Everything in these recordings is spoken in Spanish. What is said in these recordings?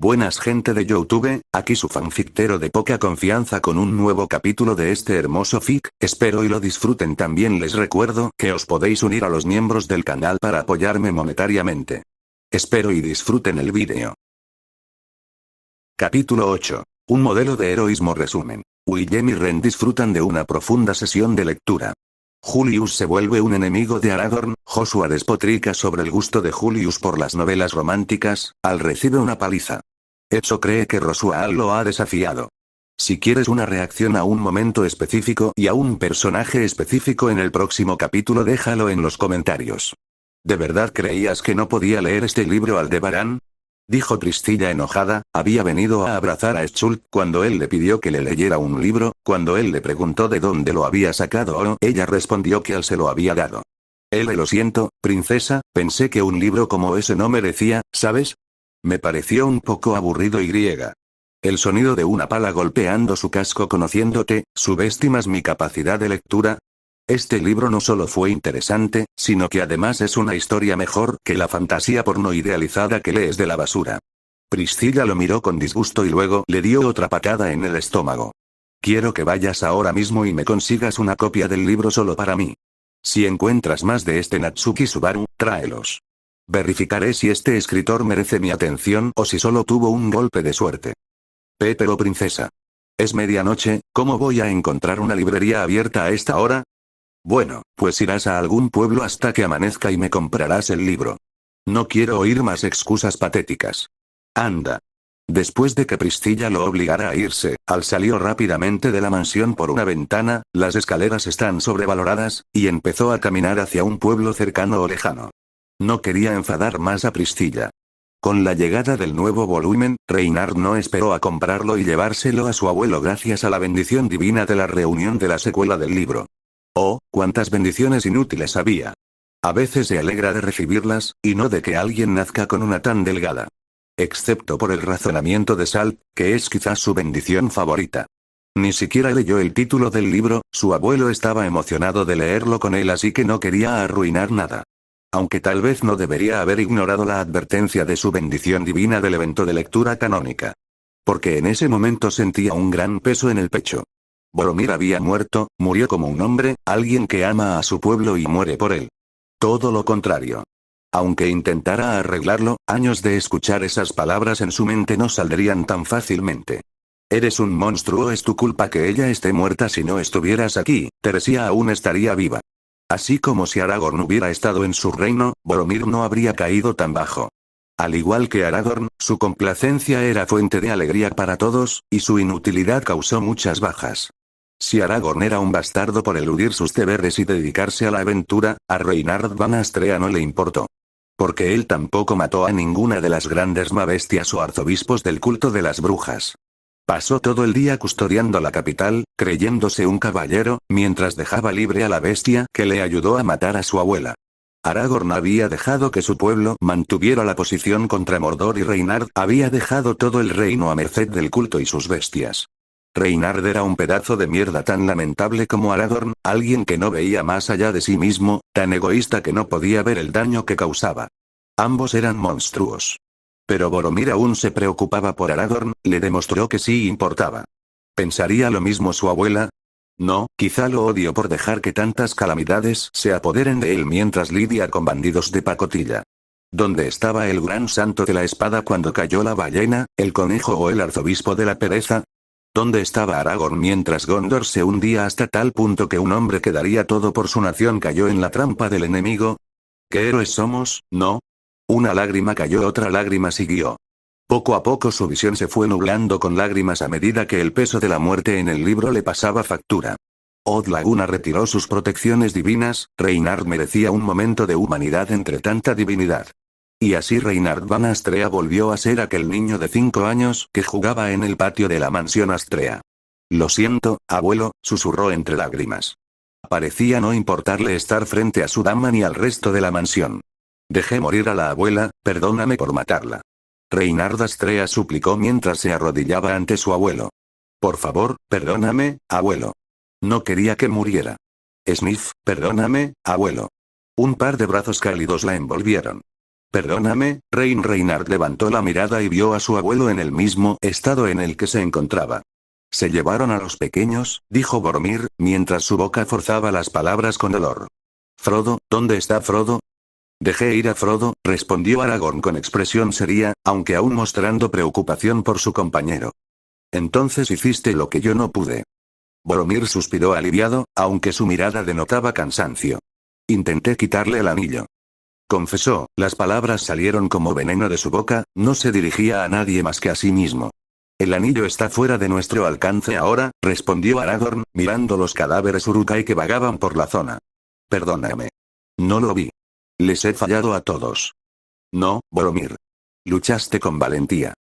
Buenas gente de YouTube, aquí su fanfictero de poca confianza con un nuevo capítulo de este hermoso fic, espero y lo disfruten. También les recuerdo que os podéis unir a los miembros del canal para apoyarme monetariamente. Espero y disfruten el vídeo. Capítulo 8. Un modelo de heroísmo resumen. Willem y Ren disfrutan de una profunda sesión de lectura. Julius se vuelve un enemigo de Aragorn. Joshua despotrica sobre el gusto de Julius por las novelas románticas, Al recibe una paliza. Ezio cree que Rosuaal lo ha desafiado. Si quieres una reacción a un momento específico y a un personaje específico en el próximo capítulo, déjalo en los comentarios. ¿De verdad creías que no podía leer este libro Aldebarán?, dijo Priscilla enojada. Había venido a abrazar a Schultz cuando él le pidió que le leyera un libro. Cuando él le preguntó de dónde lo había sacado, ella respondió que él se lo había dado. Lo siento, princesa, pensé que un libro como ese no merecía, ¿sabes? Me pareció un poco aburrido y griega. El sonido de una pala golpeando su casco. Conociéndote, ¿subestimas mi capacidad de lectura? Este libro no solo fue interesante, sino que además es una historia mejor que la fantasía porno idealizada que lees de la basura. Priscilla lo miró con disgusto y luego le dio otra patada en el estómago. Quiero que vayas ahora mismo y me consigas una copia del libro solo para mí. Si encuentras más de este Natsuki Subaru, tráelos. Verificaré si este escritor merece mi atención o si solo tuvo un golpe de suerte. Pero princesa. Es medianoche, ¿cómo voy a encontrar una librería abierta a esta hora? Bueno, pues irás a algún pueblo hasta que amanezca y me comprarás el libro. No quiero oír más excusas patéticas. Anda. Después de que Priscilla lo obligara a irse, Al salió rápidamente de la mansión por una ventana. Las escaleras están sobrevaloradas, y empezó a caminar hacia un pueblo cercano o lejano. No quería enfadar más a Priscilla. Con la llegada del nuevo volumen, Reynard no esperó a comprarlo y llevárselo a su abuelo gracias a la bendición divina de la reunión de la secuela del libro. Oh, cuántas bendiciones inútiles había. A veces se alegra de recibirlas, y no de que alguien nazca con una tan delgada. Excepto por el razonamiento de Sal, que es quizás su bendición favorita. Ni siquiera leyó el título del libro. Su abuelo estaba emocionado de leerlo con él, así que no quería arruinar nada. Aunque tal vez no debería haber ignorado la advertencia de su bendición divina del evento de lectura canónica. Porque en ese momento sentía un gran peso en el pecho. Boromir había muerto, murió como un hombre, alguien que ama a su pueblo y muere por él. Todo lo contrario. Aunque intentara arreglarlo, años de escuchar esas palabras en su mente no saldrían tan fácilmente. Eres un monstruo, es tu culpa que ella esté muerta. Si no estuvieras aquí, Teresia aún estaría viva. Así como si Aragorn hubiera estado en su reino, Boromir no habría caído tan bajo. Al igual que Aragorn, su complacencia era fuente de alegría para todos, y su inutilidad causó muchas bajas. Si Aragorn era un bastardo por eludir sus deberes y dedicarse a la aventura, a Reynard Van Astrea no le importó. Porque él tampoco mató a ninguna de las grandes mabestias o arzobispos del culto de las brujas. Pasó todo el día custodiando la capital, creyéndose un caballero, mientras dejaba libre a la bestia que le ayudó a matar a su abuela. Aragorn había dejado que su pueblo mantuviera la posición contra Mordor y Reynard había dejado todo el reino a merced del culto y sus bestias. Reynard era un pedazo de mierda tan lamentable como Aragorn, alguien que no veía más allá de sí mismo, tan egoísta que no podía ver el daño que causaba. Ambos eran monstruos. Pero Boromir aún se preocupaba por Aragorn, le demostró que sí importaba. ¿Pensaría lo mismo su abuela? No, quizá lo odio por dejar que tantas calamidades se apoderen de él mientras lidia con bandidos de pacotilla. ¿Dónde estaba el gran santo de la espada cuando cayó la ballena, el conejo o el arzobispo de la pereza? ¿Dónde estaba Aragorn mientras Gondor se hundía hasta tal punto que un hombre que daría todo por su nación cayó en la trampa del enemigo? ¿Qué héroes somos, no? Una lágrima cayó, otra lágrima siguió. Poco a poco su visión se fue nublando con lágrimas a medida que el peso de la muerte en el libro le pasaba factura. Odd Laguna retiró sus protecciones divinas. Reynard merecía un momento de humanidad entre tanta divinidad. Y así Reynard Van Astrea volvió a ser aquel niño de 5 años que jugaba en el patio de la mansión Astrea. Lo siento, abuelo, susurró entre lágrimas. Parecía no importarle estar frente a su dama ni al resto de la mansión. Dejé morir a la abuela, perdóname por matarla. Reynard Astrea suplicó mientras se arrodillaba ante su abuelo. Por favor, perdóname, abuelo. No quería que muriera. Sniff, perdóname, abuelo. Un par de brazos cálidos la envolvieron. Perdóname, Reinhard levantó la mirada y vio a su abuelo en el mismo estado en el que se encontraba. Se llevaron a los pequeños, dijo Boromir, mientras su boca forzaba las palabras con dolor. Frodo, ¿dónde está Frodo? Dejé ir a Frodo, respondió Aragorn con expresión seria, aunque aún mostrando preocupación por su compañero. Entonces hiciste lo que yo no pude. Boromir suspiró aliviado, aunque su mirada denotaba cansancio. Intenté quitarle el anillo. Confesó, las palabras salieron como veneno de su boca, no se dirigía a nadie más que a sí mismo. El anillo está fuera de nuestro alcance ahora, respondió Aragorn, mirando los cadáveres Uruk-hai que vagaban por la zona. Perdóname. No lo vi. Les he fallado a todos. No, Boromir. Luchaste con valentía.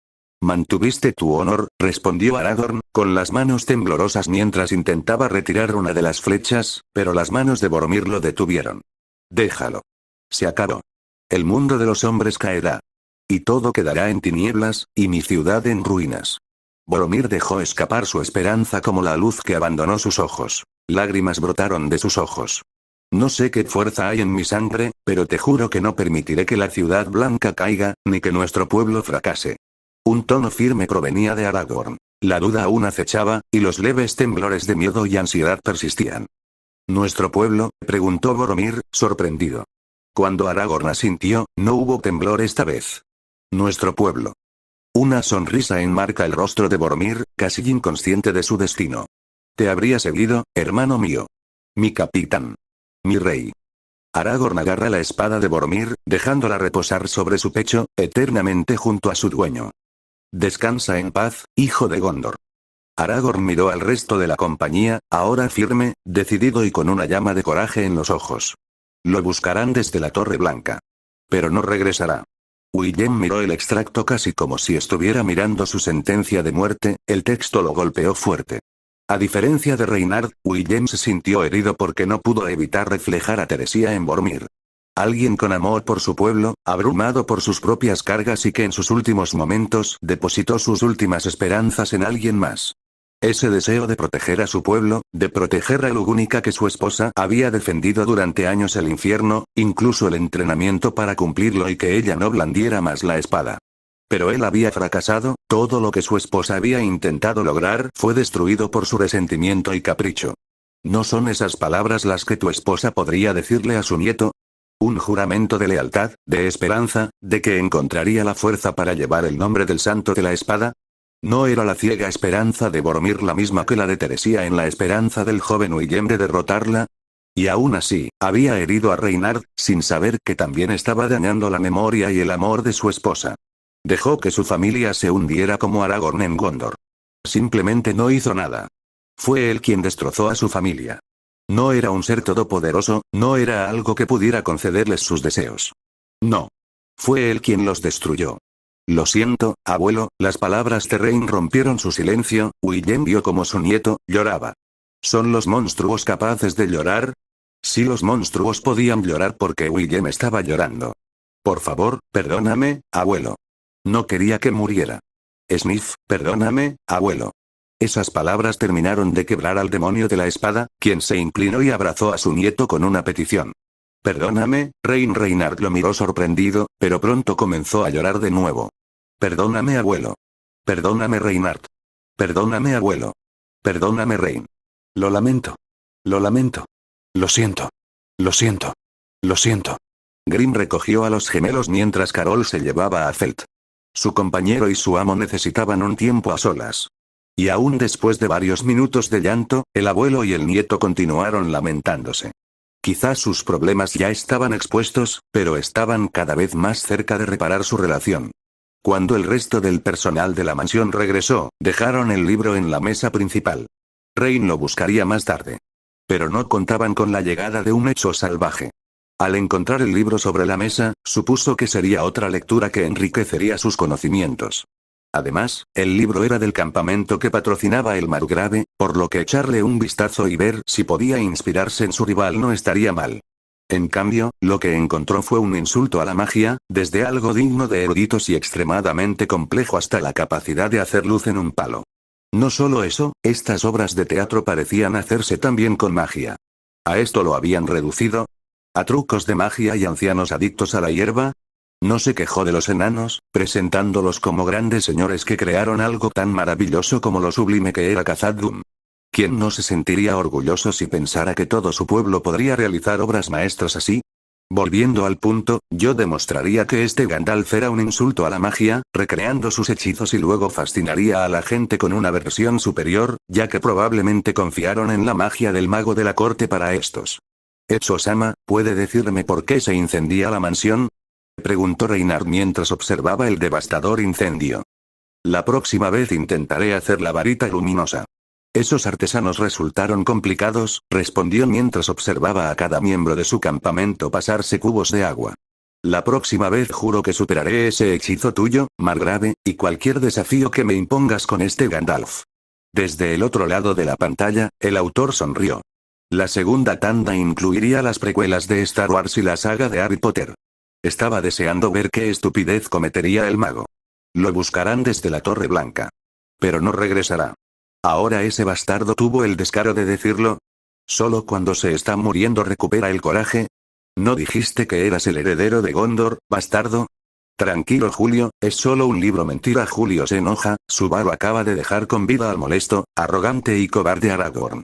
Mantuviste tu honor, respondió Aragorn, con las manos temblorosas mientras intentaba retirar una de las flechas, pero las manos de Boromir lo detuvieron. Déjalo. Se acabó. El mundo de los hombres caerá. Y todo quedará en tinieblas, y mi ciudad en ruinas. Boromir dejó escapar su esperanza como la luz que abandonó sus ojos. Lágrimas brotaron de sus ojos. No sé qué fuerza hay en mi sangre, pero te juro que no permitiré que la ciudad blanca caiga, ni que nuestro pueblo fracase. Un tono firme provenía de Aragorn. La duda aún acechaba, y los leves temblores de miedo y ansiedad persistían. ¿Nuestro pueblo?, preguntó Boromir, sorprendido. Cuando Aragorn asintió, no hubo temblor esta vez. Nuestro pueblo. Una sonrisa enmarca el rostro de Boromir, casi inconsciente de su destino. Te habría seguido, hermano mío. Mi capitán. Mi rey. Aragorn agarra la espada de Boromir, dejándola reposar sobre su pecho, eternamente junto a su dueño. Descansa en paz, hijo de Gondor. Aragorn miró al resto de la compañía, ahora firme, decidido y con una llama de coraje en los ojos. Lo buscarán desde la Torre Blanca. Pero no regresará. Willem miró el extracto casi como si estuviera mirando su sentencia de muerte, el texto lo golpeó fuerte. A diferencia de Reinhard, Willem se sintió herido porque no pudo evitar reflejar a Teresia en Boromir. Alguien con amor por su pueblo, abrumado por sus propias cargas y que en sus últimos momentos depositó sus últimas esperanzas en alguien más. Ese deseo de proteger a su pueblo, de proteger a Lugúnica que su esposa había defendido durante años el infierno, incluso el entrenamiento para cumplirlo y que ella no blandiera más la espada. Pero él había fracasado, todo lo que su esposa había intentado lograr fue destruido por su resentimiento y capricho. ¿No son esas palabras las que tu esposa podría decirle a su nieto? Un juramento de lealtad, de esperanza, de que encontraría la fuerza para llevar el nombre del santo de la espada. ¿No era la ciega esperanza de Boromir la misma que la de Teresia en la esperanza del joven Willem de derrotarla? Y aún así, había herido a Reinhard, sin saber que también estaba dañando la memoria y el amor de su esposa. Dejó que su familia se hundiera como Aragorn en Gondor. Simplemente no hizo nada. Fue él quien destrozó a su familia. No era un ser todopoderoso, no era algo que pudiera concederles sus deseos. No. Fue él quien los destruyó. Lo siento, abuelo, las palabras de Rein rompieron su silencio. Willem vio como su nieto lloraba. ¿Son los monstruos capaces de llorar? Sí, los monstruos podían llorar porque Willem estaba llorando. Por favor, perdóname, abuelo. No quería que muriera. Sniff, perdóname, abuelo. Esas palabras terminaron de quebrar al demonio de la espada, quien se inclinó y abrazó a su nieto con una petición. Perdóname, Reinhard lo miró sorprendido, pero pronto comenzó a llorar de nuevo. Perdóname, abuelo. Perdóname, Reinhard. Perdóname, abuelo. Perdóname, Rein. Lo lamento. Lo lamento. Lo siento. Lo siento. Lo siento. Grim recogió a los gemelos mientras Carol se llevaba a Felt. Su compañero y su amo necesitaban un tiempo a solas. Y aún después de varios minutos de llanto, el abuelo y el nieto continuaron lamentándose. Quizás sus problemas ya estaban expuestos, pero estaban cada vez más cerca de reparar su relación. Cuando el resto del personal de la mansión regresó, dejaron el libro en la mesa principal. Rein lo buscaría más tarde. Pero no contaban con la llegada de un hecho salvaje. Al encontrar el libro sobre la mesa, supuso que sería otra lectura que enriquecería sus conocimientos. Además, el libro era del campamento que patrocinaba el Margrave, por lo que echarle un vistazo y ver si podía inspirarse en su rival no estaría mal. En cambio, lo que encontró fue un insulto a la magia, desde algo digno de eruditos y extremadamente complejo hasta la capacidad de hacer luz en un palo. No solo eso, estas obras de teatro parecían hacerse también con magia. ¿A esto lo habían reducido? ¿A trucos de magia y ancianos adictos a la hierba? no se quejó de los enanos, presentándolos como grandes señores que crearon algo tan maravilloso como lo sublime que era Khazad-dûm. ¿Quién no se sentiría orgulloso si pensara que todo su pueblo podría realizar obras maestras así? Volviendo al punto, yo demostraría que este Gandalf era un insulto a la magia, recreando sus hechizos y luego fascinaría a la gente con una versión superior, ya que probablemente confiaron en la magia del mago de la corte para estos. ¿Echo-sama, puede decirme por qué se incendia la mansión? Preguntó Reynard mientras observaba el devastador incendio. La próxima vez intentaré hacer la varita luminosa. Esos artesanos resultaron complicados, respondió mientras observaba a cada miembro de su campamento pasarse cubos de agua. La próxima vez juro que superaré ese hechizo tuyo, Margrave, y cualquier desafío que me impongas con este Gandalf. Desde el otro lado de la pantalla, el autor sonrió. La segunda tanda incluiría las precuelas de Star Wars y la saga de Harry Potter. Estaba deseando ver qué estupidez cometería el mago. Lo buscarán desde la Torre Blanca. Pero no regresará. ¿Ahora ese bastardo tuvo el descaro de decirlo? ¿Solo cuando se está muriendo recupera el coraje? ¿No dijiste que eras el heredero de Gondor, bastardo? Tranquilo Julio, es solo un libro mentira. Julio se enoja, Subaru acaba de dejar con vida al molesto, arrogante y cobarde Aragorn.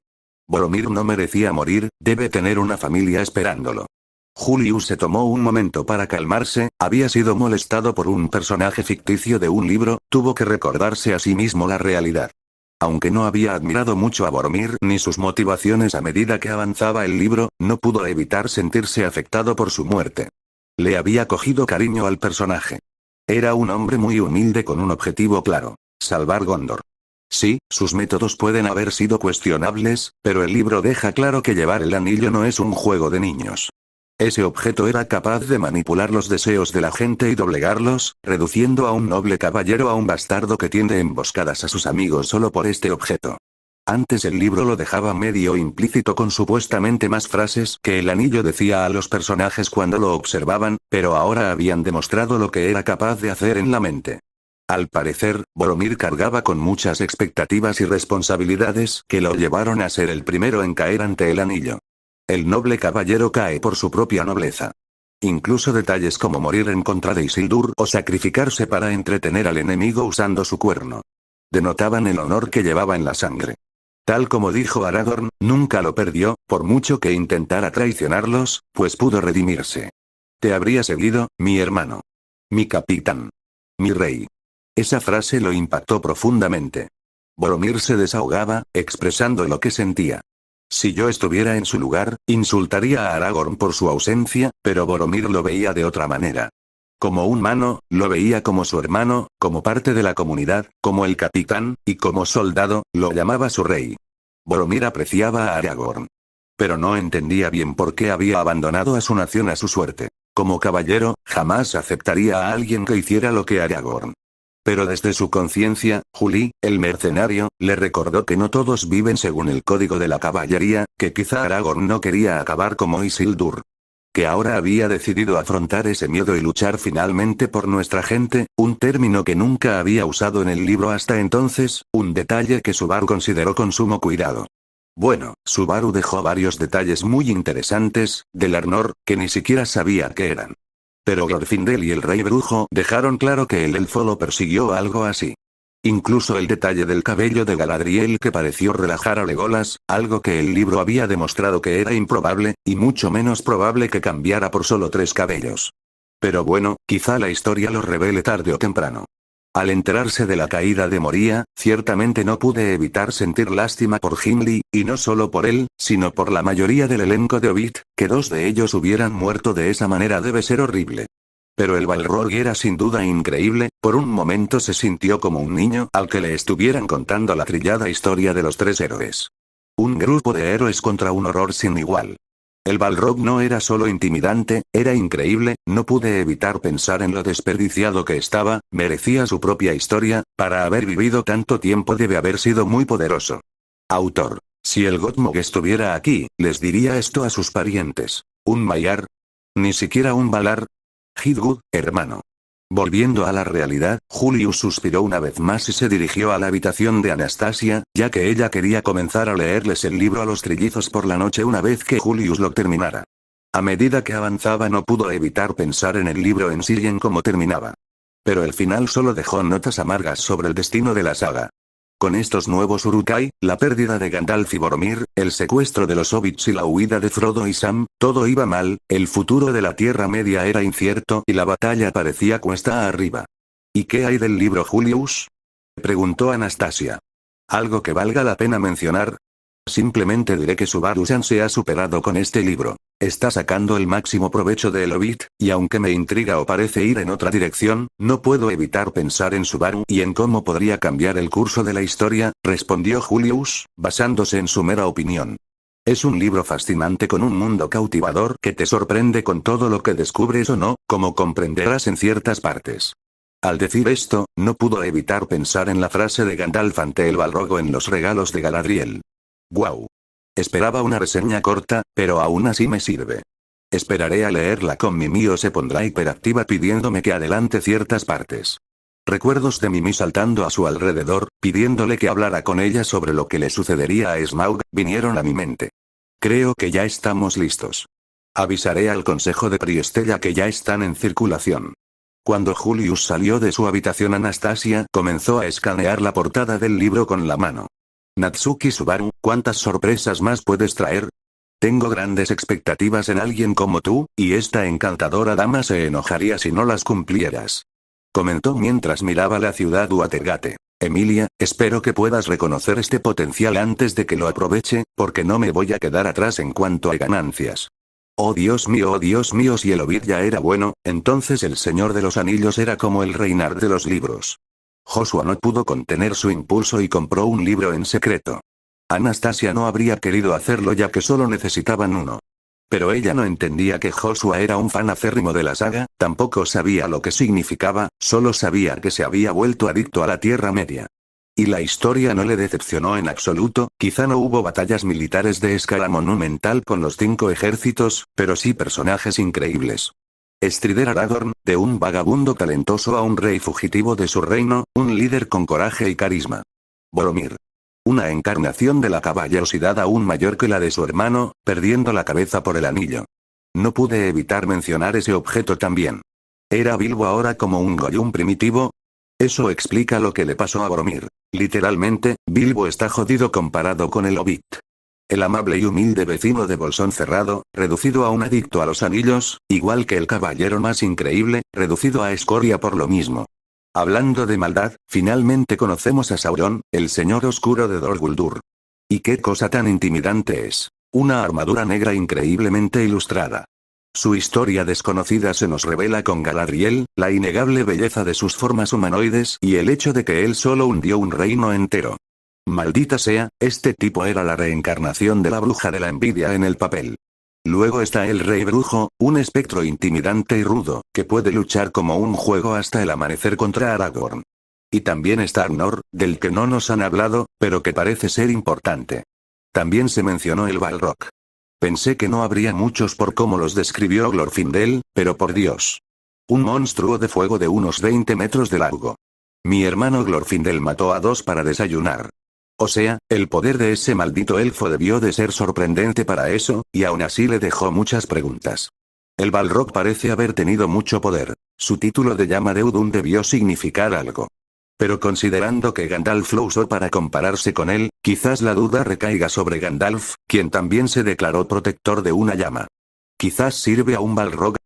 Boromir no merecía morir, debe tener una familia esperándolo. Julius se tomó un momento para calmarse, había sido molestado por un personaje ficticio de un libro, tuvo que recordarse a sí mismo la realidad. Aunque no había admirado mucho a Boromir ni sus motivaciones a medida que avanzaba el libro, no pudo evitar sentirse afectado por su muerte. Le había cogido cariño al personaje. Era un hombre muy humilde con un objetivo claro: salvar Gondor. Sí, sus métodos pueden haber sido cuestionables, pero el libro deja claro que llevar el anillo no es un juego de niños. Ese objeto era capaz de manipular los deseos de la gente y doblegarlos, reduciendo a un noble caballero a un bastardo que tiende emboscadas a sus amigos solo por este objeto. Antes el libro lo dejaba medio implícito con supuestamente más frases que el anillo decía a los personajes cuando lo observaban, pero ahora habían demostrado lo que era capaz de hacer en la mente. Al parecer, Boromir cargaba con muchas expectativas y responsabilidades que lo llevaron a ser el primero en caer ante el anillo. El noble caballero cae por su propia nobleza. Incluso detalles como morir en contra de Isildur o sacrificarse para entretener al enemigo usando su cuerno denotaban el honor que llevaba en la sangre. Tal como dijo Aragorn, nunca lo perdió, por mucho que intentara traicionarlos, pues pudo redimirse. Te habría seguido, mi hermano. Mi capitán. Mi rey. Esa frase lo impactó profundamente. Boromir se desahogaba, expresando lo que sentía. Si yo estuviera en su lugar, insultaría a Aragorn por su ausencia, pero Boromir lo veía de otra manera. Como un humano, lo veía como su hermano, como parte de la comunidad, como el capitán, y como soldado, lo llamaba su rey. Boromir apreciaba a Aragorn. Pero no entendía bien por qué había abandonado a su nación a su suerte. Como caballero, jamás aceptaría a alguien que hiciera lo que Aragorn. Pero desde su conciencia, Juli, el mercenario, le recordó que no todos viven según el código de la caballería, que quizá Aragorn no quería acabar como Isildur. Que ahora había decidido afrontar ese miedo y luchar finalmente por nuestra gente, un término que nunca había usado en el libro hasta entonces, un detalle que Subaru consideró con sumo cuidado. Bueno, Subaru dejó varios detalles muy interesantes, del Arnor, que ni siquiera sabía qué eran. Pero Glorfindel y el Rey Brujo dejaron claro que el elfo lo persiguió algo así. Incluso el detalle del cabello de Galadriel que pareció relajar a Legolas, algo que el libro había demostrado que era improbable, y mucho menos probable que cambiara por solo 3 cabellos. Pero bueno, quizá la historia lo revele tarde o temprano. Al enterarse de la caída de Moria, ciertamente no pude evitar sentir lástima por Gimli, y no solo por él, sino por la mayoría del elenco de Hobbit, que 2 de ellos hubieran muerto de esa manera debe ser horrible. Pero el Balrog era sin duda increíble, por un momento se sintió como un niño al que le estuvieran contando la trillada historia de los 3 héroes. Un grupo de héroes contra un horror sin igual. El Balrog no era solo intimidante, era increíble, no pude evitar pensar en lo desperdiciado que estaba, merecía su propia historia, para haber vivido tanto tiempo debe haber sido muy poderoso. Autor. Si el Gottmog estuviera aquí, les diría esto a sus parientes. ¿Un Maiar? ¿Ni siquiera un Valar? Hidwood, hermano. Volviendo a la realidad, Julius suspiró una vez más y se dirigió a la habitación de Anastasia, ya que ella quería comenzar a leerles el libro a los trillizos por la noche una vez que Julius lo terminara. A medida que avanzaba no pudo evitar pensar en el libro en sí y en cómo terminaba. Pero el final solo dejó notas amargas sobre el destino de la saga. Con estos nuevos Uruk-hai, la pérdida de Gandalf y Boromir, el secuestro de los hobbits y la huida de Frodo y Sam, todo iba mal, el futuro de la Tierra Media era incierto y la batalla parecía cuesta arriba. ¿Y qué hay del libro Julius?, preguntó Anastasia. ¿Algo que valga la pena mencionar? Simplemente diré que Subaru-san se ha superado con este libro. Está sacando el máximo provecho de El Hobbit, y aunque me intriga o parece ir en otra dirección, no puedo evitar pensar en Subaru y en cómo podría cambiar el curso de la historia, respondió Julius, basándose en su mera opinión. Es un libro fascinante con un mundo cautivador que te sorprende con todo lo que descubres o no, como comprenderás en ciertas partes. Al decir esto, no pudo evitar pensar en la frase de Gandalf ante el Balrogo en los regalos de Galadriel. ¡Guau! Esperaba una reseña corta, pero aún así me sirve. Esperaré a leerla con Mimi o se pondrá hiperactiva pidiéndome que adelante ciertas partes. Recuerdos de Mimi saltando a su alrededor, pidiéndole que hablara con ella sobre lo que le sucedería a Smaug, vinieron a mi mente. Creo que ya estamos listos. Avisaré al consejo de Priestella que ya están en circulación. Cuando Julius salió de su habitación, Anastasia comenzó a escanear la portada del libro con la mano. Natsuki Subaru, ¿cuántas sorpresas más puedes traer? Tengo grandes expectativas en alguien como tú, y esta encantadora dama se enojaría si no las cumplieras. Comentó mientras miraba la ciudad Watergate. Emilia, espero que puedas reconocer este potencial antes de que lo aproveche, porque no me voy a quedar atrás en cuanto a ganancias. Oh Dios mío, si el Hobbit ya era bueno, entonces el Señor de los Anillos era como el Reinar de los libros. Joshua no pudo contener su impulso y compró un libro en secreto. Anastasia no habría querido hacerlo ya que solo necesitaban uno. Pero ella no entendía que Joshua era un fan acérrimo de la saga, tampoco sabía lo que significaba, solo sabía que se había vuelto adicto a la Tierra Media. Y la historia no le decepcionó en absoluto, quizá no hubo batallas militares de escala monumental con los 5 ejércitos, pero sí personajes increíbles. Strider Aragorn, de un vagabundo talentoso a un rey fugitivo de su reino, un líder con coraje y carisma. Boromir. Una encarnación de la caballerosidad aún mayor que la de su hermano, perdiendo la cabeza por el anillo. No pude evitar mencionar ese objeto también. ¿Era Bilbo ahora como un Gollum primitivo? Eso explica lo que le pasó a Boromir. Literalmente, Bilbo está jodido comparado con el Hobbit. El amable y humilde vecino de Bolsón Cerrado, reducido a un adicto a los anillos, igual que el caballero más increíble, reducido a escoria por lo mismo. Hablando de maldad, finalmente conocemos a Sauron, el señor oscuro de Dol Guldur. ¿Y qué cosa tan intimidante es? Una armadura negra increíblemente ilustrada. Su historia desconocida se nos revela con Galadriel, la innegable belleza de sus formas humanoides y el hecho de que él solo hundió un reino entero. Maldita sea, este tipo era la reencarnación de la bruja de la envidia en el papel. Luego está el rey brujo, un espectro intimidante y rudo, que puede luchar como un juego hasta el amanecer contra Aragorn. Y también está Arnor, del que no nos han hablado, pero que parece ser importante. También se mencionó el Balrog. Pensé que no habría muchos por cómo los describió Glorfindel, pero por Dios. Un monstruo de fuego de unos 20 metros de largo. Mi hermano Glorfindel mató a 2 para desayunar. O sea, el poder de ese maldito elfo debió de ser sorprendente para eso, y aún así le dejó muchas preguntas. El Balrog parece haber tenido mucho poder. Su título de llama de Udun debió significar algo. Pero considerando que Gandalf lo usó para compararse con él, quizás la duda recaiga sobre Gandalf, quien también se declaró protector de una llama. Quizás sirve a un Balrog.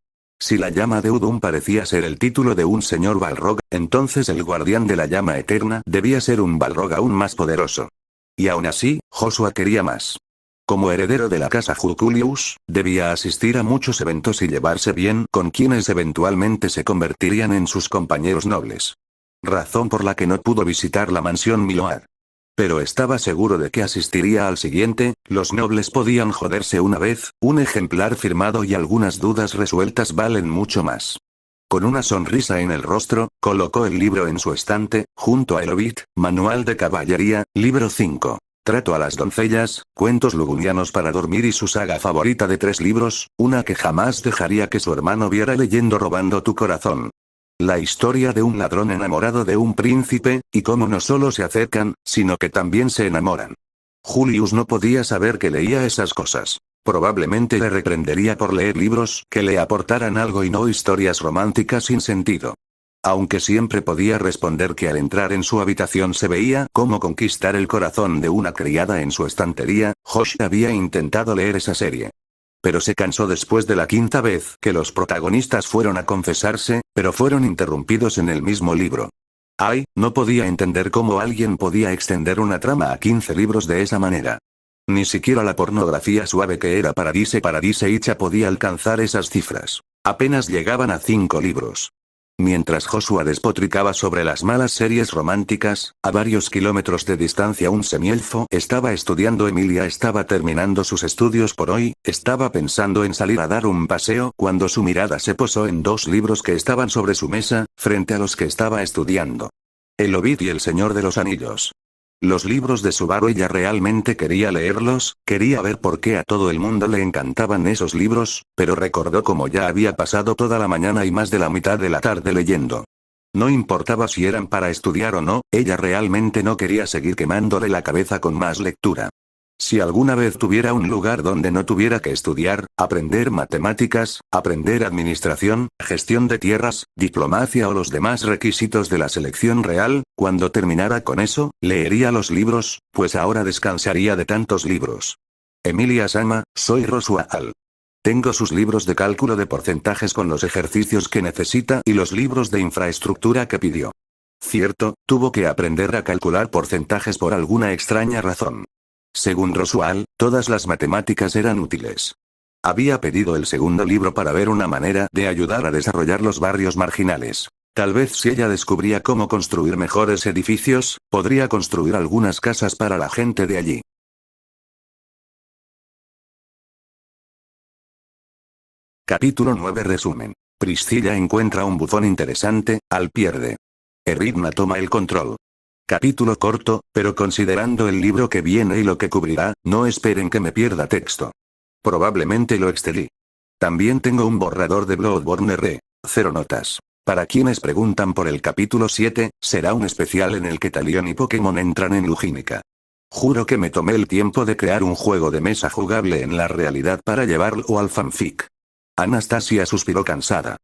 Si la llama de Udun parecía ser el título de un señor Balrog, entonces el guardián de la llama eterna debía ser un Balrog aún más poderoso. Y aún así, Joshua quería más. Como heredero de la casa Julius, debía asistir a muchos eventos y llevarse bien con quienes eventualmente se convertirían en sus compañeros nobles. Razón por la que no pudo visitar la mansión Miload. Pero estaba seguro de que asistiría al siguiente, los nobles podían joderse una vez, un ejemplar firmado y algunas dudas resueltas valen mucho más. Con una sonrisa en el rostro, colocó el libro en su estante, junto a El Hobbit, Manual de Caballería, libro 5. Trato a las doncellas, cuentos lugunianos para dormir y su saga favorita de 3 libros, una que jamás dejaría que su hermano viera leyendo Robando tu corazón. La historia de un ladrón enamorado de un príncipe, y cómo no solo se acercan, sino que también se enamoran. Julius no podía saber que leía esas cosas. Probablemente le reprendería por leer libros que le aportaran algo y no historias románticas sin sentido. Aunque siempre podía responder que al entrar en su habitación se veía cómo conquistar el corazón de una criada en su estantería, Josh había intentado leer esa serie. Pero se cansó después de la quinta vez que los protagonistas fueron a confesarse, pero fueron interrumpidos en el mismo libro. Ay, no podía entender cómo alguien podía extender una trama a 15 libros de esa manera. Ni siquiera la pornografía suave que era Paradise Icha podía alcanzar esas cifras. Apenas llegaban a 5 libros. Mientras Joshua despotricaba sobre las malas series románticas, a varios kilómetros de distancia un semielfo estaba estudiando. Emilia estaba terminando sus estudios por hoy, estaba pensando en salir a dar un paseo cuando su mirada se posó en 2 libros que estaban sobre su mesa, frente a los que estaba estudiando. El Hobbit y el Señor de los Anillos. Los libros de Subaru. Ella realmente quería leerlos, quería ver por qué a todo el mundo le encantaban esos libros, pero recordó cómo ya había pasado toda la mañana y más de la mitad de la tarde leyendo. No importaba si eran para estudiar o no, ella realmente no quería seguir quemándole la cabeza con más lectura. Si alguna vez tuviera un lugar donde no tuviera que estudiar, aprender matemáticas, aprender administración, gestión de tierras, diplomacia o los demás requisitos de la selección real, cuando terminara con eso, leería los libros, pues ahora descansaría de tantos libros. Emilia-sama, soy Joshua Al. Tengo sus libros de cálculo de porcentajes con los ejercicios que necesita y los libros de infraestructura que pidió. Cierto, tuvo que aprender a calcular porcentajes por alguna extraña razón. Según Roswell, todas las matemáticas eran útiles. Había pedido el segundo libro para ver una manera de ayudar a desarrollar los barrios marginales. Tal vez si ella descubría cómo construir mejores edificios, podría construir algunas casas para la gente de allí. Capítulo 9. Resumen. Priscilla encuentra un bufón interesante, Al pierde. Eridna toma el control. Capítulo corto, pero considerando el libro que viene y lo que cubrirá, no esperen que me pierda texto. Probablemente lo excedí. También tengo un borrador de Bloodborne R. 0 notas. Para quienes preguntan por el capítulo 7, será un especial en el que Talion y Pokémon entran en Lugínica. Juro que me tomé el tiempo de crear un juego de mesa jugable en la realidad para llevarlo al fanfic. Anastasia suspiró cansada.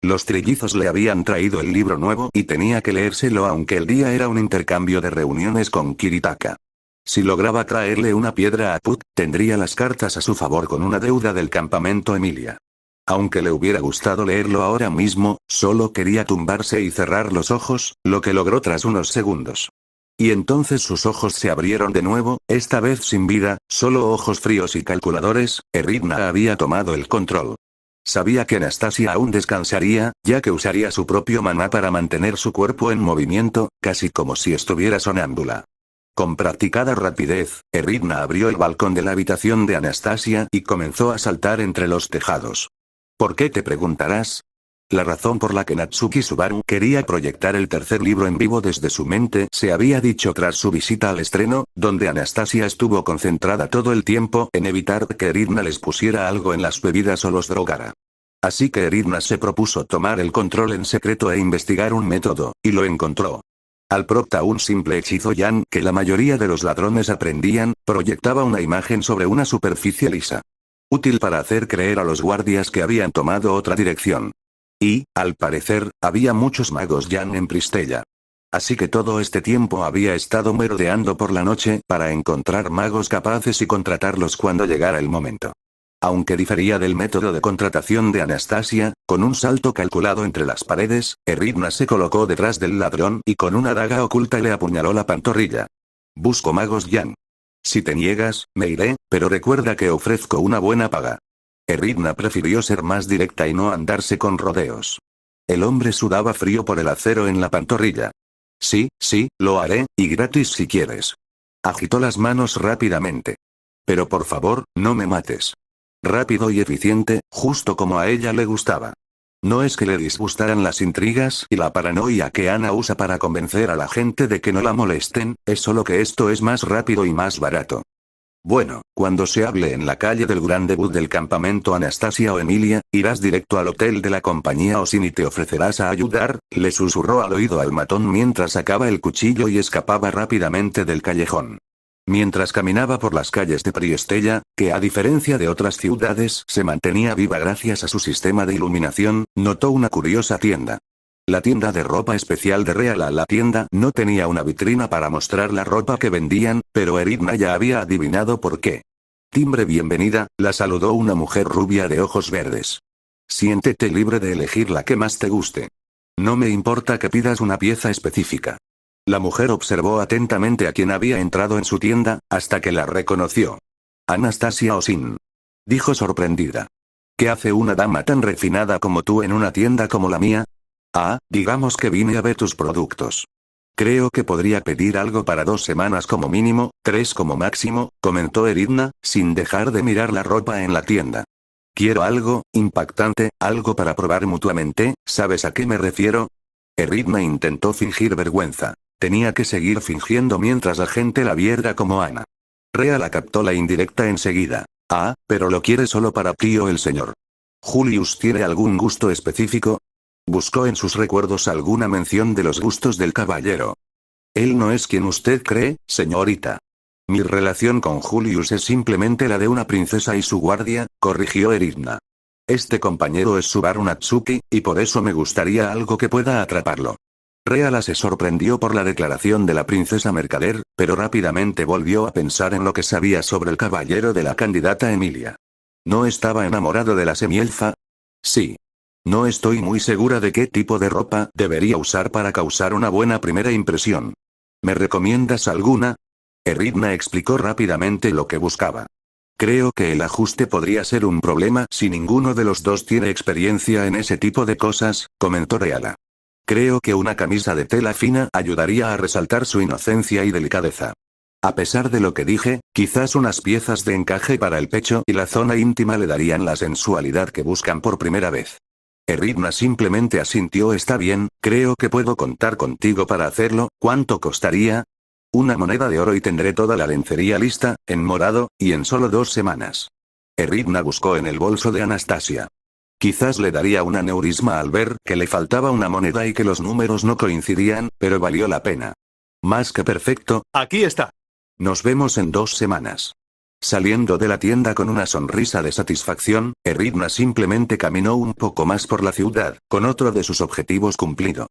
Los trillizos le habían traído el libro nuevo y tenía que leérselo aunque el día era un intercambio de reuniones con Kiritaka. Si lograba traerle una piedra a Put, tendría las cartas a su favor con una deuda del campamento Emilia. Aunque le hubiera gustado leerlo ahora mismo, solo quería tumbarse y cerrar los ojos, lo que logró tras unos segundos. Y entonces sus ojos se abrieron de nuevo, esta vez sin vida, solo ojos fríos y calculadores. Eridna había tomado el control. Sabía que Anastasia aún descansaría, ya que usaría su propio maná para mantener su cuerpo en movimiento, casi como si estuviera sonámbula. Con practicada rapidez, Eridna abrió el balcón de la habitación de Anastasia y comenzó a saltar entre los tejados. ¿Por qué te preguntarás? La razón por la que Natsuki Subaru quería proyectar el tercer libro en vivo desde su mente se había dicho tras su visita al estreno, donde Anastasia estuvo concentrada todo el tiempo en evitar que Eridna les pusiera algo en las bebidas o los drogara. Así que Eridna se propuso tomar el control en secreto e investigar un método, y lo encontró. Al procta un simple hechizo Yan que la mayoría de los ladrones aprendían, proyectaba una imagen sobre una superficie lisa. Útil para hacer creer a los guardias que habían tomado otra dirección. Y, al parecer, había muchos magos Yan en Pristella. Así que todo este tiempo había estado merodeando por la noche para encontrar magos capaces y contratarlos cuando llegara el momento. Aunque difería del método de contratación de Anastasia, con un salto calculado entre las paredes, Eridna se colocó detrás del ladrón y con una daga oculta le apuñaló la pantorrilla. Busco magos Yan. Si te niegas, me iré, pero recuerda que ofrezco una buena paga. Eridna prefirió ser más directa y no andarse con rodeos. El hombre sudaba frío por el acero en la pantorrilla. Sí, lo haré, y gratis si quieres. Agitó las manos rápidamente. Pero por favor, no me mates. Rápido y eficiente, justo como a ella le gustaba. No es que le disgustaran las intrigas y la paranoia que Ana usa para convencer a la gente de que no la molesten, es solo que esto es más rápido y más barato. Bueno, cuando se hable en la calle del gran debut del campamento Anastasia o Emilia, irás directo al hotel de la compañía Osin y te ofrecerás a ayudar, le susurró al oído al matón mientras sacaba el cuchillo y escapaba rápidamente del callejón. Mientras caminaba por las calles de Priestella, que a diferencia de otras ciudades se mantenía viva gracias a su sistema de iluminación, notó una curiosa tienda. La tienda de ropa especial de Reala. La tienda no tenía una vitrina para mostrar la ropa que vendían, pero Eridna ya había adivinado por qué. Timbre bienvenida, la saludó una mujer rubia de ojos verdes. Siéntete libre de elegir la que más te guste. No me importa que pidas una pieza específica. La mujer observó atentamente a quien había entrado en su tienda, hasta que la reconoció. Anastasia Osin. Dijo sorprendida. ¿Qué hace una dama tan refinada como tú en una tienda como la mía? Ah, digamos que vine a ver tus productos. Creo que podría pedir algo para 2 semanas como mínimo, 3 como máximo, comentó Eridna, sin dejar de mirar la ropa en la tienda. Quiero algo impactante, algo para probar mutuamente, ¿sabes a qué me refiero? Eridna intentó fingir vergüenza. Tenía que seguir fingiendo mientras la gente la viera como Ana. Reala captó la indirecta enseguida. Ah, pero lo quiere solo para ti o el señor. ¿Julius tiene algún gusto específico? Buscó en sus recuerdos alguna mención de los gustos del caballero. Él no es quien usted cree, señorita. Mi relación con Julius es simplemente la de una princesa y su guardia, corrigió Eridna. Este compañero es Subaru Natsuki, y por eso me gustaría algo que pueda atraparlo. Reala se sorprendió por la declaración de la princesa mercader, pero rápidamente volvió a pensar en lo que sabía sobre el caballero de la candidata Emilia. ¿No estaba enamorado de la semielfa? Sí. No estoy muy segura de qué tipo de ropa debería usar para causar una buena primera impresión. ¿Me recomiendas alguna? Eridna explicó rápidamente lo que buscaba. Creo que el ajuste podría ser un problema si ninguno de los dos tiene experiencia en ese tipo de cosas, comentó Reala. Creo que una camisa de tela fina ayudaría a resaltar su inocencia y delicadeza. A pesar de lo que dije, quizás unas piezas de encaje para el pecho y la zona íntima le darían la sensualidad que buscan por primera vez. Eridna simplemente asintió. Está bien, creo que puedo contar contigo para hacerlo. ¿Cuánto costaría? 1 moneda de oro y tendré toda la lencería lista, en morado, y en solo 2 semanas. Eridna buscó en el bolso de Anastasia. Quizás le daría un aneurisma al ver que le faltaba una moneda y que los números no coincidían, pero valió la pena. Más que perfecto. Aquí está. Nos vemos en 2 semanas. Saliendo de la tienda con una sonrisa de satisfacción, Eridna simplemente caminó un poco más por la ciudad, con otro de sus objetivos cumplido.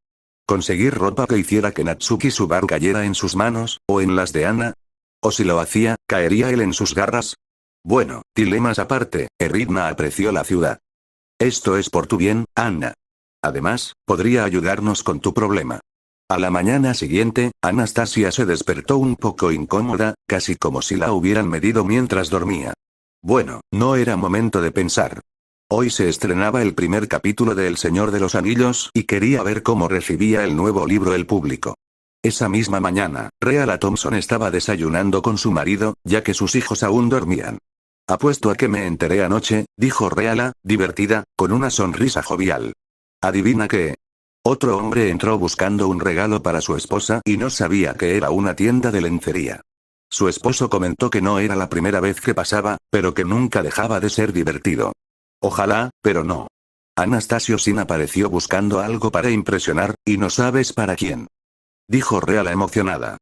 ¿Conseguir ropa que hiciera que Natsuki Subaru cayera en sus manos, o en las de Ana? ¿O si lo hacía, caería él en sus garras? Bueno, dilemas aparte, Eridna apreció la ciudad. Esto es por tu bien, Anna. Además, podría ayudarnos con tu problema. A la mañana siguiente, Anastasia se despertó un poco incómoda, casi como si la hubieran medido mientras dormía. Bueno, no era momento de pensar. Hoy se estrenaba el primer capítulo de El Señor de los Anillos, y quería ver cómo recibía el nuevo libro el público. Esa misma mañana, Reala Thompson estaba desayunando con su marido, ya que sus hijos aún dormían. Apuesto a que me enteré anoche, dijo Reala, divertida, con una sonrisa jovial. ¿Adivina qué? Otro hombre entró buscando un regalo para su esposa y no sabía que era una tienda de lencería. Su esposo comentó que no era la primera vez que pasaba, pero que nunca dejaba de ser divertido. Ojalá, pero no. Anastasio Sin apareció buscando algo para impresionar, y no sabes para quién. Dijo Reala emocionada.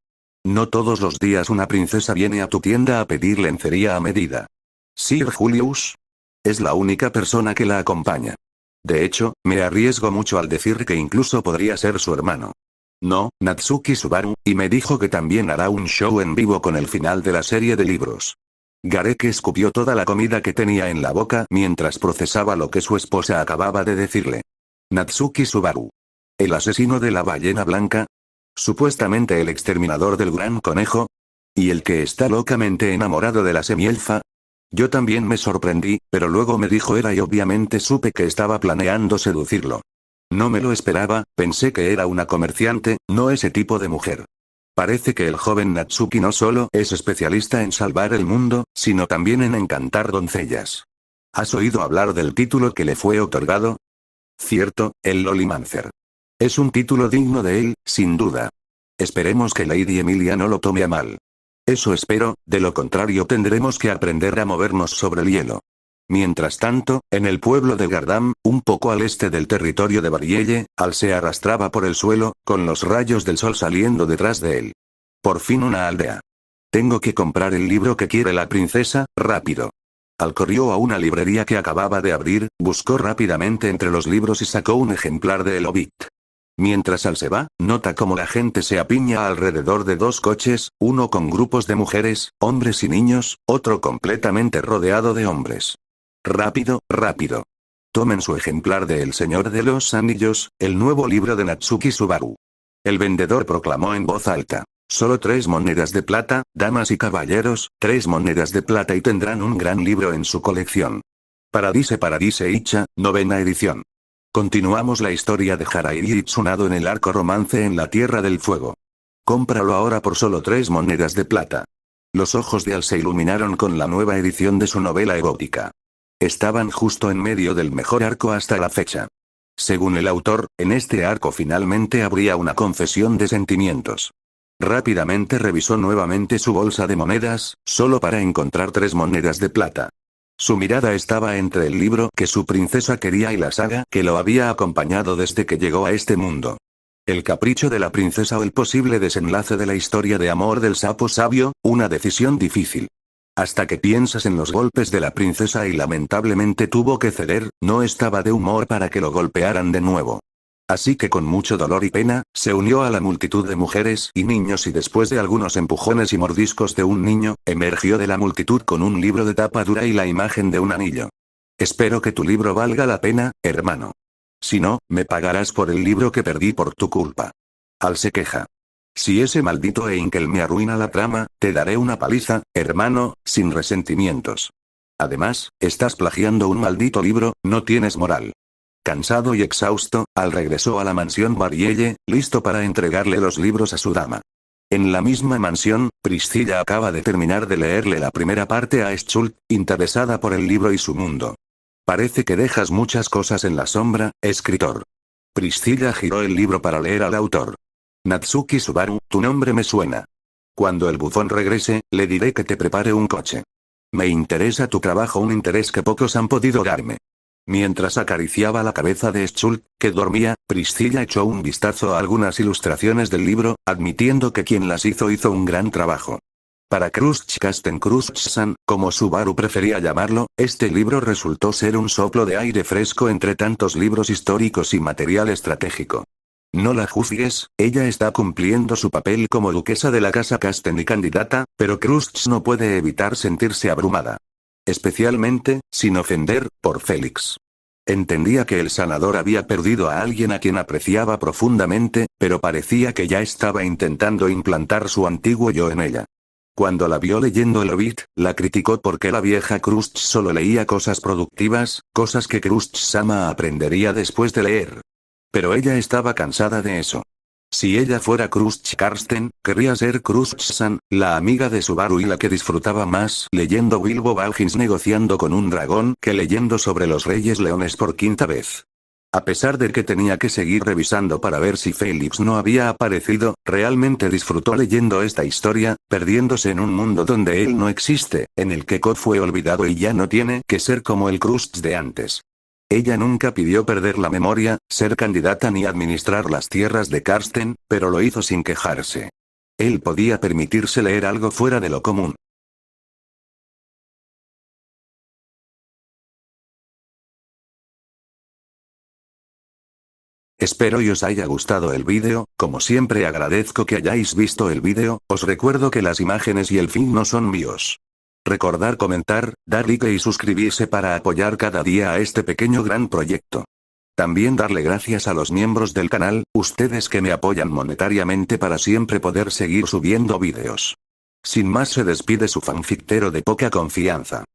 No todos los días una princesa viene a tu tienda a pedir lencería a medida. Sir Julius es la única persona que la acompaña. De hecho, me arriesgo mucho al decir que incluso podría ser su hermano. No, Natsuki Subaru, y me dijo que también hará un show en vivo con el final de la serie de libros. Garek escupió toda la comida que tenía en la boca mientras procesaba lo que su esposa acababa de decirle. Natsuki Subaru. ¿El asesino de la ballena blanca? ¿Supuestamente el exterminador del gran conejo? ¿Y el que está locamente enamorado de la semielfa? Yo también me sorprendí, pero luego me dijo era y obviamente supe que estaba planeando seducirlo. No me lo esperaba, pensé que era una comerciante, no ese tipo de mujer. Parece que el joven Natsuki no solo es especialista en salvar el mundo, sino también en encantar doncellas. ¿Has oído hablar del título que le fue otorgado? Cierto, el Lolimancer. Es un título digno de él, sin duda. Esperemos que Lady Emilia no lo tome a mal. Eso espero, de lo contrario tendremos que aprender a movernos sobre el hielo. Mientras tanto, en el pueblo de Gardam, un poco al este del territorio de Barielle, Al se arrastraba por el suelo, con los rayos del sol saliendo detrás de él. Por fin una aldea. Tengo que comprar el libro que quiere la princesa, rápido. Al corrió a una librería que acababa de abrir, buscó rápidamente entre los libros y sacó un ejemplar de El Hobbit. Mientras Al se va, nota cómo la gente se apiña alrededor de dos coches, uno con grupos de mujeres, hombres y niños, otro completamente rodeado de hombres. Rápido, rápido. Tomen su ejemplar de El Señor de los Anillos, el nuevo libro de Natsuki Subaru. El vendedor proclamó en voz alta. Solo 3 monedas de plata, damas y caballeros, 3 monedas de plata y tendrán un gran libro en su colección. Paradise Paradise Icha, 9ª edición. Continuamos la historia de Harairi y Tsunado en el arco romance en la Tierra del Fuego. Cómpralo ahora por solo 3 monedas de plata. Los ojos de Al se iluminaron con la nueva edición de su novela erótica. Estaban justo en medio del mejor arco hasta la fecha. Según el autor, en este arco finalmente habría una confesión de sentimientos. Rápidamente revisó nuevamente su bolsa de monedas, solo para encontrar 3 monedas de plata. Su mirada estaba entre el libro que su princesa quería y la saga que lo había acompañado desde que llegó a este mundo. El capricho de la princesa o el posible desenlace de la historia de amor del sapo sabio, una decisión difícil. Hasta que piensas en los golpes de la princesa y lamentablemente tuvo que ceder, no estaba de humor para que lo golpearan de nuevo. Así que con mucho dolor y pena, se unió a la multitud de mujeres y niños y después de algunos empujones y mordiscos de un niño, emergió de la multitud con un libro de tapa dura y la imagen de un anillo. Espero que tu libro valga la pena, hermano. Si no, me pagarás por el libro que perdí por tu culpa. Al se queja. Si ese maldito Einkel me arruina la trama, te daré una paliza, hermano, sin resentimientos. Además, estás plagiando un maldito libro, no tienes moral. Cansado y exhausto, Al regresó a la mansión Barielle, listo para entregarle los libros a su dama. En la misma mansión, Priscilla acaba de terminar de leerle la primera parte a Schultz, interesada por el libro y su mundo. Parece que dejas muchas cosas en la sombra, escritor. Priscilla giró el libro para leer al autor. Natsuki Subaru, tu nombre me suena. Cuando el bufón regrese, le diré que te prepare un coche. Me interesa tu trabajo, un interés que pocos han podido darme. Mientras acariciaba la cabeza de Schultz, que dormía, Priscilla echó un vistazo a algunas ilustraciones del libro, admitiendo que quien las hizo un gran trabajo. Para Carsten Kruschtsan, como Subaru prefería llamarlo, este libro resultó ser un soplo de aire fresco entre tantos libros históricos y material estratégico. No la juzgues, ella está cumpliendo su papel como duquesa de la casa Kasten y candidata, pero Kruschtsan no puede evitar sentirse abrumada. Especialmente, sin ofender, por Félix. Entendía que el sanador había perdido a alguien a quien apreciaba profundamente, pero parecía que ya estaba intentando implantar su antiguo yo en ella. Cuando la vio leyendo el Hobbit, la criticó porque la vieja Kruschtsan solo leía cosas productivas, cosas que Krushtsama aprendería después de leer. Pero ella estaba cansada de eso. Si ella fuera Karsten, querría ser Kruschtsan, la amiga de Subaru y la que disfrutaba más leyendo Bilbo Baggins negociando con un dragón que leyendo sobre los Reyes Leones por 5ª vez. A pesar de que tenía que seguir revisando para ver si Félix no había aparecido, realmente disfrutó leyendo esta historia, perdiéndose en un mundo donde él no existe, en el que Cod fue olvidado y ya no tiene que ser como el Kruszt de antes. Ella nunca pidió perder la memoria, ser candidata ni administrar las tierras de Karsten, pero lo hizo sin quejarse. Él podía permitirse leer algo fuera de lo común. Espero y os haya gustado el vídeo, como siempre agradezco que hayáis visto el vídeo, os recuerdo que las imágenes y el fin no son míos. Recordar comentar, dar like y suscribirse para apoyar cada día a este pequeño gran proyecto. También darle gracias a los miembros del canal, ustedes que me apoyan monetariamente para siempre poder seguir subiendo vídeos. Sin más se despide su fanfictero de poca confianza.